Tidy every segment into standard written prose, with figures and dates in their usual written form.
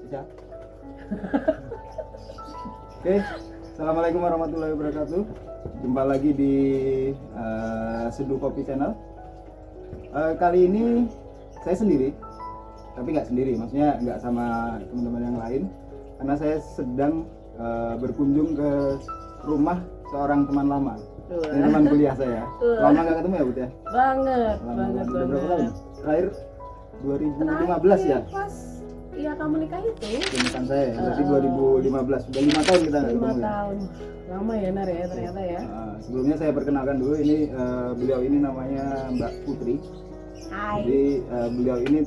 Bisa. Oke, assalamualaikum warahmatullahi wabarakatuh. Jumpa lagi di Seduh Kopi Channel. Kali ini saya sendiri, tapi nggak sendiri, maksudnya nggak sama teman-teman yang lain, karena saya sedang berkunjung ke rumah seorang teman lama. Ini teman kuliah saya. Lama nggak ketemu ya, Bud ya? Banget, Lama banget, udah berapa tahun? banget. Terakhir 2015 ya? Pas iya kamu nikah itu. Pernikahan saya, berarti 2015. Sudah 5 tahun kita nggak 5 ketemu ya? tahun. Lama ya Nar ya ternyata ya. Sebelumnya saya perkenalkan dulu, ini beliau ini namanya Mbak Putri. Hai. Jadi beliau ini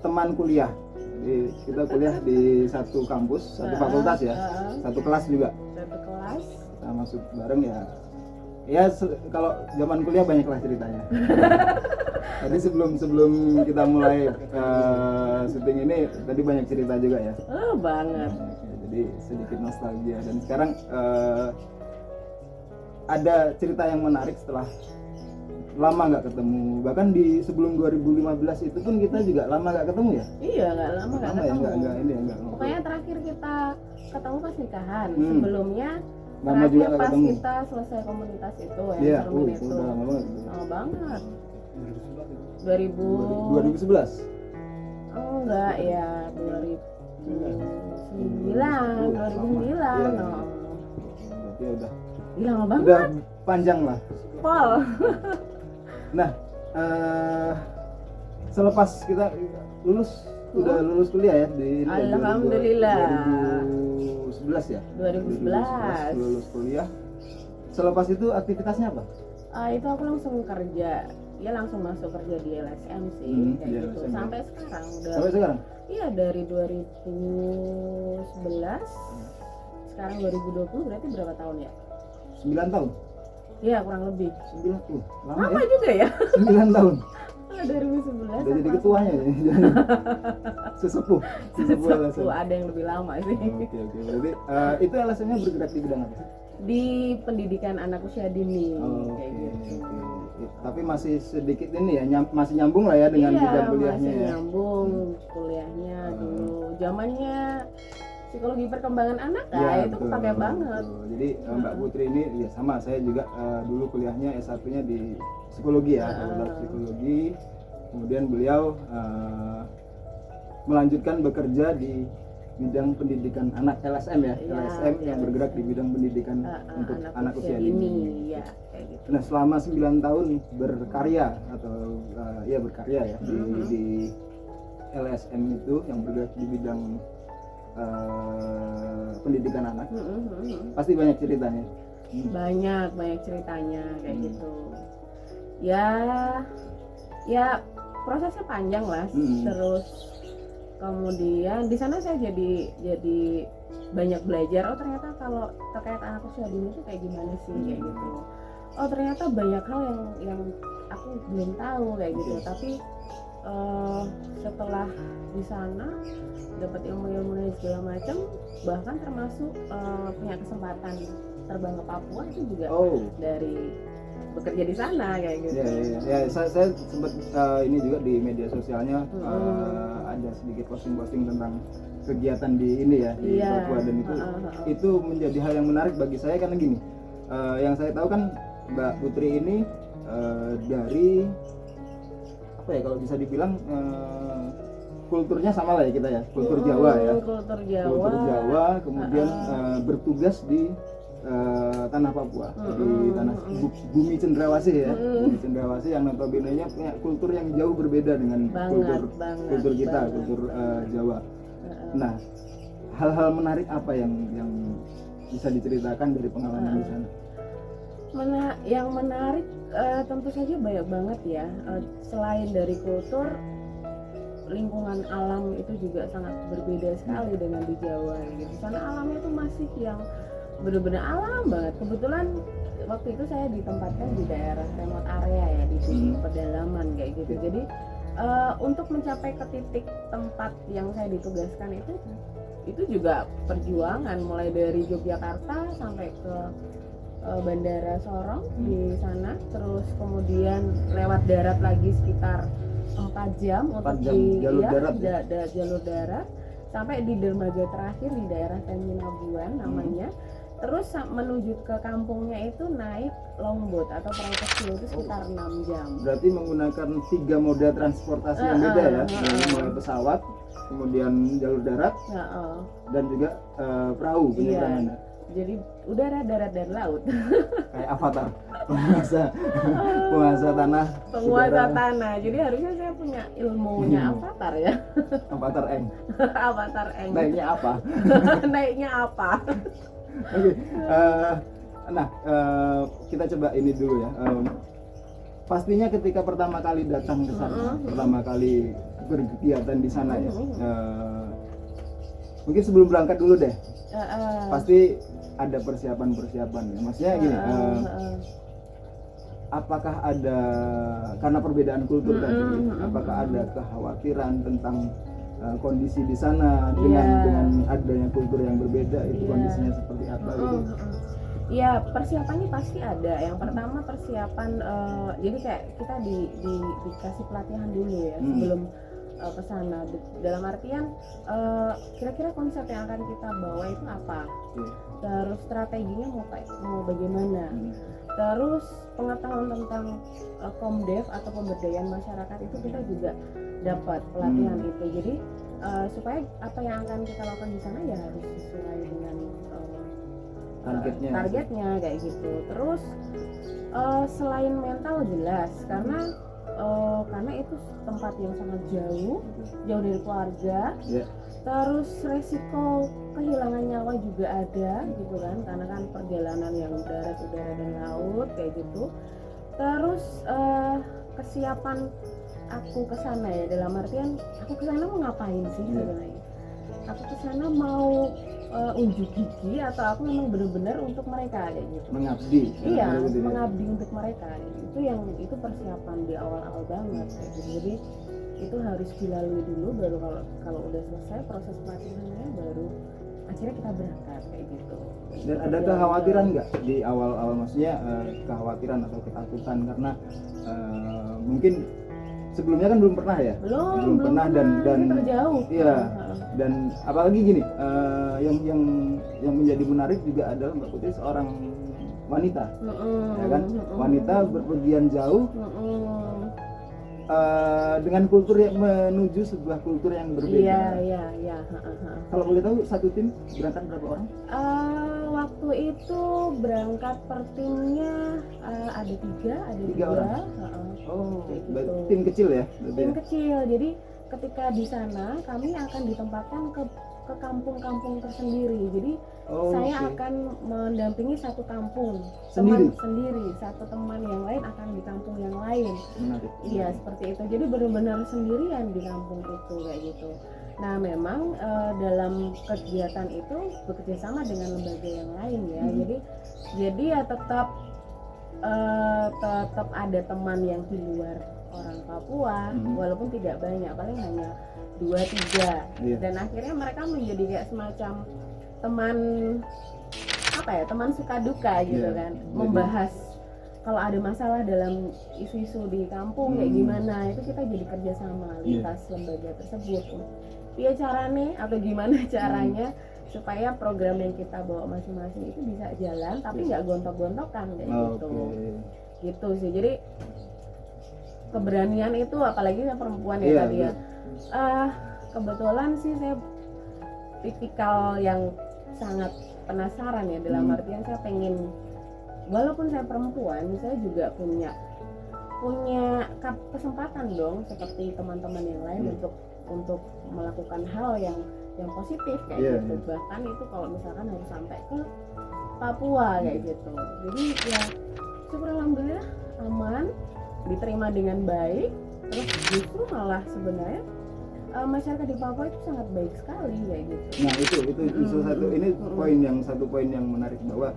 teman kuliah. Jadi kita kuliah di satu kampus, satu fakultas ya, satu kelas juga. Satu kelas. Kita masuk bareng ya. Ya kalau zaman kuliah banyaklah ceritanya. Tadi sebelum kita mulai syuting ini tadi banyak cerita juga ya. Oh banget. Jadi sedikit nostalgia, dan sekarang ada cerita yang menarik setelah lama nggak ketemu. Bahkan di sebelum 2015 itu pun kita juga lama nggak ketemu ya. Iya nggak lama nggak Lama ya, ketemu. nggak ngobrol. Pokoknya terakhir kita ketemu pas nikahan. Hmm. Sebelumnya Lama juga nggak pas ketemu. kita selesai komunitas itu yang Iya, cermin itu. udah lama banget. Lama banget. 2011. Enggak ya 2009. Iya. 2009. Oh. Berarti udah Lama banget. udah panjang lah. Pol. Nah, selepas kita lulus, udah lulus kuliah ya di ini ya, Alhamdulillah. 2011 ya. 2011. Lulus kuliah. Selepas itu aktivitasnya apa? Itu aku langsung kerja. Ya langsung masuk kerja di LSM sih kayak di gitu. LSM. Sampai sekarang udah. Sampai sekarang? Iya dari 2011. Sekarang 2020 berarti berapa tahun ya? 9 tahun. Iya kurang lebih. 9 tuh. Lama Lama ya? juga ya? 9 tahun. 2011. Udah jadi ketuanya ya. Sesepuh. Sesepuh LSM. Sesepuh, ada yang lebih lama sih. Oke. Berarti itu LSM-nya bergerak di bidang apa sih? Di pendidikan anak usia dini Oke. kayak gitu. Tapi masih sedikit ini ya, masih nyambung lah ya dengan bidang kuliahnya masih ya. nyambung kuliahnya dulu. Zamannya psikologi perkembangan anak itu betul, kepake banget. betul. Jadi Mbak Putri ini ya sama, saya juga dulu kuliahnya S1-nya di psikologi ya, fakultas psikologi. Kemudian beliau melanjutkan bekerja di bidang pendidikan anak LSM ya, LSM yang bergerak di bidang pendidikan untuk anak usia dini. Ya, kayak gitu. Nah, selama 9 tahun berkarya atau berkarya ya di LSM itu yang bergerak di bidang pendidikan anak, pasti banyak ceritanya. Banyak ceritanya kayak gitu. Ya prosesnya panjang lah. Terus kemudian di sana saya jadi banyak belajar. Oh ternyata kalau terkait anak usia dini itu kayak gimana sih kayak gitu. Oh ternyata banyak hal yang aku belum tahu kayak gitu. Tapi setelah di sana dapat ilmu dan segala macam, bahkan termasuk punya kesempatan terbang ke Papua itu juga dari bekerja di sana kayak gitu. Ya, saya sempat ini juga di media sosialnya ada sedikit posting tentang kegiatan di ini ya di Papua, dan itu menjadi hal yang menarik bagi saya karena gini, yang saya tahu kan Mbak Putri ini dari apa ya, kalau bisa dibilang kulturnya sama lah ya kita ya, kultur Jawa ya, kultur Jawa, kemudian bertugas di tanah Papua, di tanah bumi Cendrawasih ya, bumi Cendrawasih yang notabene-nya punya kultur yang jauh berbeda dengan kultur kita, kultur Jawa. Nah, hal-hal menarik apa yang bisa diceritakan dari pengalaman di sana? Yang menarik tentu saja banyak banget ya. Selain dari kultur, lingkungan alam itu juga sangat berbeda sekali dengan di Jawa gitu. Sana alamnya tuh masih yang benar-benar alam banget. Kebetulan waktu itu saya ditempatkan di daerah remote area ya, di pedalaman kayak gitu. Jadi untuk mencapai ke titik tempat yang saya ditugaskan itu juga perjuangan, mulai dari Yogyakarta sampai ke Bandara Sorong di sana, terus kemudian lewat darat lagi sekitar 4 jam untuk jalur darat, jalur darat, sampai di dermaga terakhir di daerah Teminabuan namanya. Terus menuju ke kampungnya itu naik longboat atau perahu kecil itu sekitar 6 jam. Berarti menggunakan 3 moda transportasi yang beda ya, mulai pesawat, kemudian jalur darat, dan juga perahu penyeberangannya. Jadi udara, darat, dan laut. Kayak Avatar, penguasa tanah. Penguasa tanah. Jadi harusnya saya punya ilmunya Avatar ya. Avatar Eng. Avatar Eng. Naiknya apa? Naiknya apa? Oke, nah kita coba ini dulu ya. Pastinya ketika pertama kali datang ke sana, pertama kali berkegiatan di sana ya. Mungkin sebelum berangkat dulu deh. Pasti ada persiapan-persiapan ya. Maksudnya gini, apakah ada karena perbedaan kultur tadi, apakah ada kekhawatiran tentang kondisi di sana dengan adanya kultur yang berbeda itu kondisinya seperti apa gitu? Iya, persiapannya pasti ada. Yang pertama persiapan, jadi kayak kita dikasih pelatihan dulu ya sebelum ke sana. Dalam artian kira-kira konsep yang akan kita bawa itu apa, terus strateginya mau bagaimana, terus pengetahuan tentang Komdev atau pemberdayaan masyarakat itu kita juga dapat pelatihan itu. Jadi supaya apa yang akan kita lakukan di sana ya harus sesuai dengan targetnya kayak gitu. Terus selain mental jelas karena itu tempat yang sangat jauh dari keluarga, terus resiko kehilangan nyawa juga ada gitu kan, karena kan perjalanan yang darat, udara, dan laut kayak gitu. Terus kesiapan aku ke sana ya, dalam artian aku ke sana mau ngapain sih sebenarnya? Aku ke sana mau unjuk gigi atau aku memang benar-benar untuk mereka kayak gitu. Mengabdi. Iya, mengabdi untuk mereka. Itu persiapan di awal-awal banget kayak gitu. Jadi itu harus dilalui dulu, baru kalau udah selesai proses pelatihannya baru akhirnya kita berangkat kayak gitu. Dan ada kekhawatiran nggak di awal-awal, maksudnya kekhawatiran atau ketakutan karena mungkin sebelumnya kan belum pernah ya? Belum pernah dan terjauh. Iya. Dan apalagi gini, yang menjadi menarik juga adalah Mbak Putri seorang wanita, ya kan? Wanita berpergian jauh dengan kultur yang menuju sebuah kultur yang berbeda. Iya. Kalau boleh tahu satu tim berangkat berapa orang? Waktu itu berangkat per timnya ada tiga orang. Oh, gitu. Tim kecil ya? Tim kecil. Jadi ketika di sana kami akan ditempatkan ke kampung-kampung tersendiri. Jadi saya akan mendampingi satu kampung, teman sendiri, satu teman yang lain akan di kampung yang lain. Iya, seperti itu. Jadi benar-benar sendirian di kampung itu kayak gitu. Nah, memang dalam kegiatan itu bekerja sama dengan lembaga yang lain ya. Jadi ya tetap ada teman yang di luar orang Papua, walaupun tidak banyak, paling hanya 2-3. Dan akhirnya mereka menjadi kayak semacam teman suka duka gitu kan, membahas kalau ada masalah dalam isu-isu di kampung kayak gimana, itu kita jadi kerjasama lintas lembaga tersebut. Iya caranya atau gimana caranya supaya program yang kita bawa masing-masing itu bisa jalan tapi nggak gontok-gontokan kayak gitu sih. Jadi keberanian itu, apalagi saya perempuan ya tadi ya. Kebetulan sih saya tipikal yang sangat penasaran ya, dalam artian saya pengen, walaupun saya perempuan, saya juga punya kesempatan dong seperti teman-teman yang lain untuk melakukan hal yang positif kayak gitu. Bahkan itu kalau misalkan harus sampai ke Papua kayak gitu. Jadi ya syukur alhamdulillah aman, diterima dengan baik. Terus justru malah sebenarnya masyarakat di Papua itu sangat baik sekali kayak gitu. Nah itu satu poin yang menarik, bahwa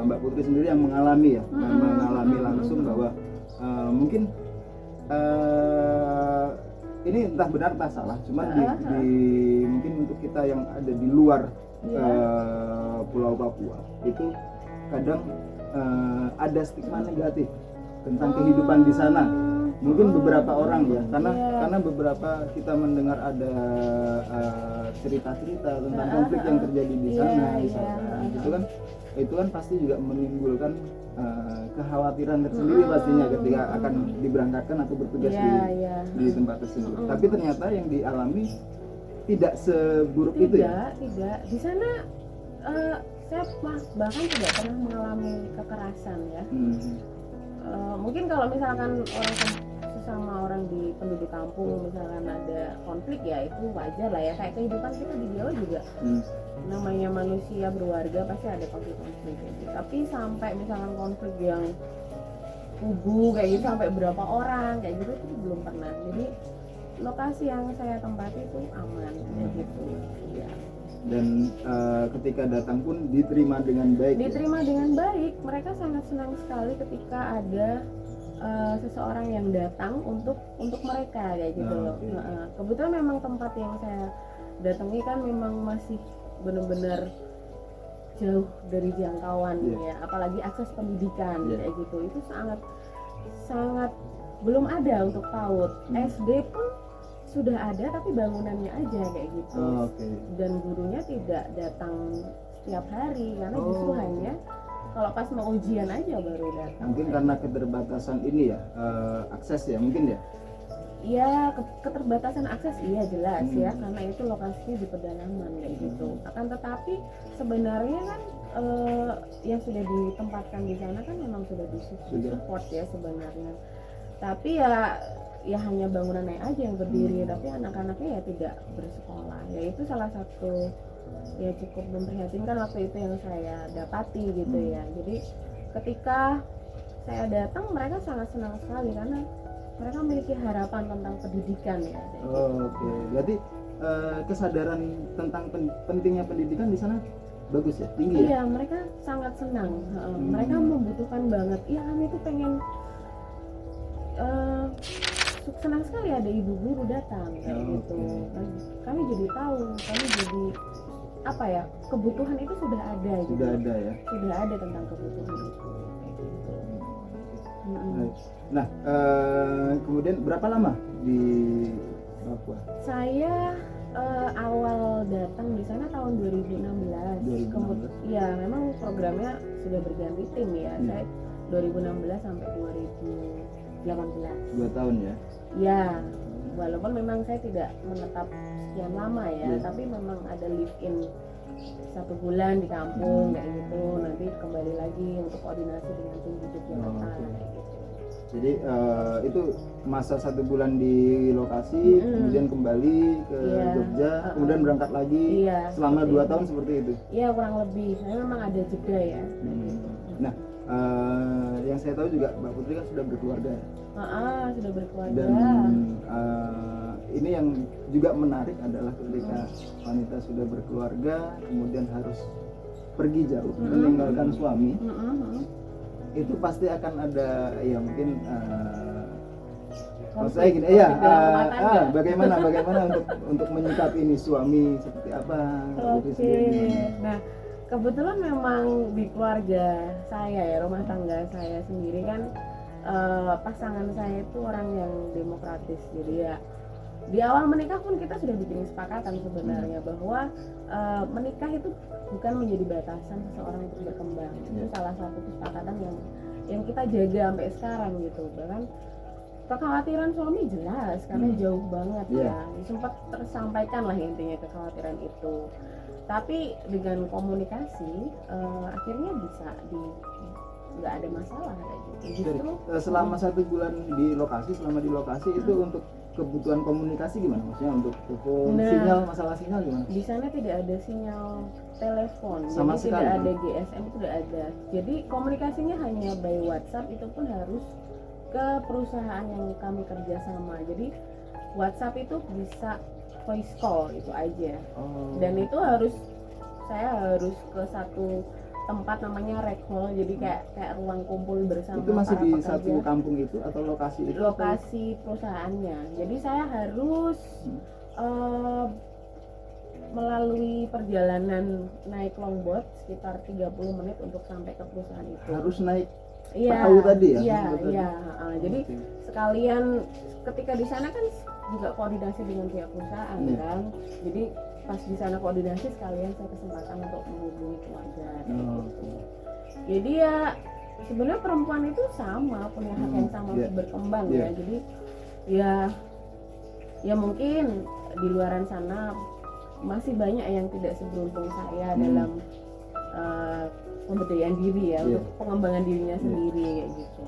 Mbak Putri sendiri yang mengalami langsung bahwa mungkin ini entah benar entah salah, cuman mungkin untuk kita yang ada di luar Pulau Papua itu kadang ada stigma negatif tentang kehidupan di sana. mungkin beberapa orang ya, karena beberapa kita mendengar ada cerita-cerita tentang konflik yang terjadi di sana misalkan, itu kan pasti juga menimbulkan kekhawatiran tersendiri pastinya ketika akan diberangkatkan atau bertugas di tempat tersebut. Tapi ternyata yang dialami tidak seburuk itu ya. Tidak. Di sana saya bahkan tidak pernah mengalami kekerasan ya. Mungkin kalau misalkan sesama orang di penduduk kampung misalkan ada konflik ya itu wajar lah ya, kayak kehidupan kita di Jawa juga. Namanya manusia berwarga pasti ada konflik gitu. Tapi sampai misalkan konflik yang kubu kayak gitu sampai berapa orang kayak gitu itu belum pernah. Jadi lokasi yang saya tempati itu aman kayak gitu ya. Dan ketika datang pun diterima dengan baik. Diterima dengan baik. Mereka sangat senang sekali ketika ada seseorang yang datang untuk mereka kayak gitu loh. Kebetulan memang tempat yang saya datangi kan memang masih benar-benar jauh dari jangkauan ya, apalagi akses pendidikan kayak gitu. Itu sangat belum ada untuk PAUD. SD pun sudah ada tapi bangunannya aja kayak gitu. Dan gurunya tidak datang setiap hari karena justru hanya kalau pas mau ujian aja baru datang. Mungkin karena keterbatasan ini ya, akses ya mungkin ya. Iya, keterbatasan akses iya jelas ya, karena itu lokasinya di pedalaman kayak gitu. Akan tetapi sebenarnya kan yang sudah ditempatkan di sana kan memang sudah disupport ya sebenarnya. Tapi ya hanya bangunannya aja yang berdiri, tapi anak-anaknya ya tidak bersekolah. Ya itu salah satu ya cukup memprihatinkan waktu itu yang saya dapati gitu ya. Jadi ketika saya datang mereka sangat senang sekali karena mereka memiliki harapan tentang pendidikan ya. Berarti kesadaran tentang pentingnya pendidikan di sana bagus ya, tinggi ya? Iya, mereka sangat senang. Mereka membutuhkan banget. Iya, kami itu pengen senang sekali ada ibu guru datang kayak gitu. Kami jadi tahu, kami jadi apa ya, kebutuhan itu sudah ada gitu. Sudah ada ya. Sudah ada tentang kebutuhan itu kayak gitu. Nah, kemudian berapa lama di Papua? Saya awal datang di sana tahun 2016. Iya, memang programnya sudah berganti tim ya. Saya 2016 sampai 2018. 2 tahun ya? Ya, walaupun memang saya tidak menetap sekian lama ya, tapi memang ada live in 1 bulan di kampung kayak gitu. Nanti kembali lagi untuk koordinasi dengan tim di Yogyakarta kayak gitu. Jadi itu masa 1 bulan di lokasi, kemudian kembali ke Jogja, kemudian berangkat lagi selama 2 tahun seperti itu? Iya, kurang lebih. Saya memang ada jeda ya. Gitu. Nah, yang saya tahu juga Mbak Putri kan sudah berkeluarga ya? Sudah berkeluarga. Dan ini yang juga menarik adalah ketika wanita sudah berkeluarga, kemudian harus pergi jauh, meninggalkan suami. Itu pasti akan ada ya mungkin kalau saya gini bagaimana untuk menyikapi ini suami seperti apa? Nah, kebetulan memang di keluarga saya ya, rumah tangga saya sendiri kan pasangan saya itu orang yang demokratis. Jadi ya di awal menikah pun kita sudah bikin kesepakatan sebenarnya bahwa menikah itu bukan menjadi batasan seseorang untuk berkembang. Itu salah satu kesepakatan yang kita jaga sampai sekarang gitu. Bahkan kekhawatiran suami jelas karena jauh banget ya. Sempat tersampaikan lah intinya kekhawatiran itu. Tapi dengan komunikasi akhirnya bisa nggak ada masalah kayak gitu. Justru selama 1 bulan di lokasi itu untuk kebutuhan komunikasi gimana? Maksudnya untuk telepon, sinyal, masalah sinyal gimana? Di sana tidak ada sinyal telepon, sama jadi sekali. Tidak ada GSM, tidak ada. Jadi komunikasinya hanya by WhatsApp, itu pun harus ke perusahaan yang kami kerjasama. Jadi WhatsApp itu bisa voice call itu aja. Dan itu saya harus ke satu tempat namanya rec hall, jadi kayak ruang kumpul bersama. Itu masih para di pekerja. Satu kampung itu atau lokasi itu? Lokasi perusahaannya. Jadi saya harus melalui perjalanan naik longboat sekitar 30 menit untuk sampai ke perusahaan itu. Harus naik tahu tadi ya. Iya, iya. Jadi sekalian ketika di sana kan juga koordinasi dengan pihak perusahaan kan. Jadi pas di sana koordinasi sekalian saya kesempatan untuk menghubungi keluarga. Gitu. Jadi ya sebenarnya perempuan itu sama, punya hak yang sama untuk berkembang ya. Jadi ya mungkin di luaran sana masih banyak yang tidak seberuntung saya dalam pemberdayaan diri ya, untuk pengembangan dirinya sendiri kayak gitu.